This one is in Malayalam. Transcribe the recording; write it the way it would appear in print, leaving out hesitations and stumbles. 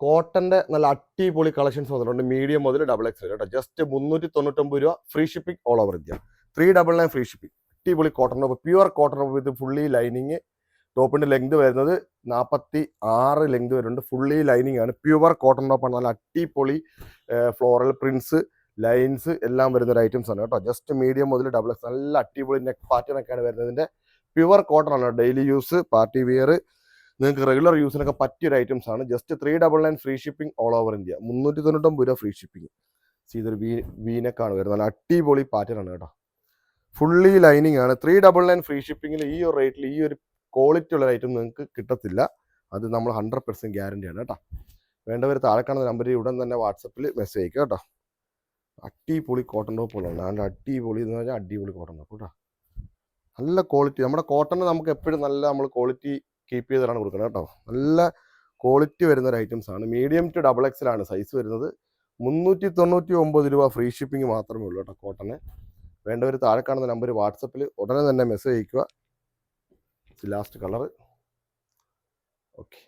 കോട്ടന്റെ നല്ല അടിപൊളി കളക്ഷൻസ് വന്നിട്ടുണ്ട്. മീഡിയം മുതൽ XXL കേട്ടോ. ജസ്റ്റ് 399 രൂപ, free shipping all over India. 399 free shipping. അടിപൊളി cotton top, pure cotton top with fully lining. ടോപ്പിന്റെ ലെങ്ത് വരുന്നത് 46 ലെങ്ത് വരുന്നുണ്ട്. ഫുള്ളി ലൈനിങ് ആണ്. പ്യുവർ കോട്ടൺ ടോപ്പാണ്. നല്ല അടിപൊളി ഫ്ലോറൽ പ്രിന്റ്സ്, ലൈൻസ് എല്ലാം വരുന്ന ഒരു ഐറ്റംസ് ആണ് കേട്ടോ. ജസ്റ്റ് മീഡിയം മുതൽ XXL. നല്ല അടിപൊളി നെക്ക് പാറ്റേൺ ഒക്കെയാണ് വരുന്നതിന്റെ. പ്യുവർ കോട്ടൺ ആണ്. ഡെയിലി യൂസ്, പാർട്ടി വിയർ, നിങ്ങൾക്ക് റെഗുലർ യൂസിനൊക്കെ പറ്റിയൊരു ഐറ്റംസ് ആണ്. Just 399 free shipping all over India. 399 രൂപ ഫ്രീ ഷിപ്പിംഗ്. ഇതൊരു വീനെക്കാണ് വരുന്നത്. നല്ല അടിപൊളി പാറ്റേൺ ആണ് കേട്ടോ. ഫുള്ളി ലൈനിങ് ആണ്. 399 ഫ്രീ ഷിപ്പിങ്ങിൽ ഈ ഒരു റേറ്റിൽ ഈ ഒരു ക്വാളിറ്റി ഉള്ള ഐറ്റം നിങ്ങൾക്ക് കിട്ടത്തില്ല. അത് നമ്മൾ 100% ഗ്യാരണ്ടി ആണ് കേട്ടോ. വേണ്ടവർ താഴെ കാണുന്ന നമ്പറിൽ ഉടൻ തന്നെ വാട്സപ്പിൽ മെസ്സേജ് അയക്കുക കേട്ടോ. അടിപൊളി കോട്ടൺ ടോപ്പുകളാണ്. നല്ല അടിപൊളി എന്ന് പറഞ്ഞാൽ അടിപൊളി കോട്ടൺ ടോപ്പ് കേട്ടോ. നല്ല ക്വാളിറ്റി. നമ്മുടെ കോട്ടൺ നമുക്ക് എപ്പോഴും നല്ല നമ്മൾ ക്വാളിറ്റി കീപ്പ് ചെയ്തിട്ടാണ് കൊടുക്കുന്നത് കേട്ടോ. നല്ല ക്വാളിറ്റി വരുന്ന ഒരു ഐറ്റംസ് ആണ്. മീഡിയം ടു XXL ആണ് സൈസ് വരുന്നത്. 399 രൂപ ഫ്രീ ഷിപ്പിംഗ് മാത്രമേ ഉള്ളൂ കേട്ടോ കോട്ടന്. വേണ്ടവർ താഴെ കാണുന്ന നമ്പർ വാട്സപ്പിൽ ഉടനെ തന്നെ മെസ്സേജ് അയക്കുക. Last colour okay.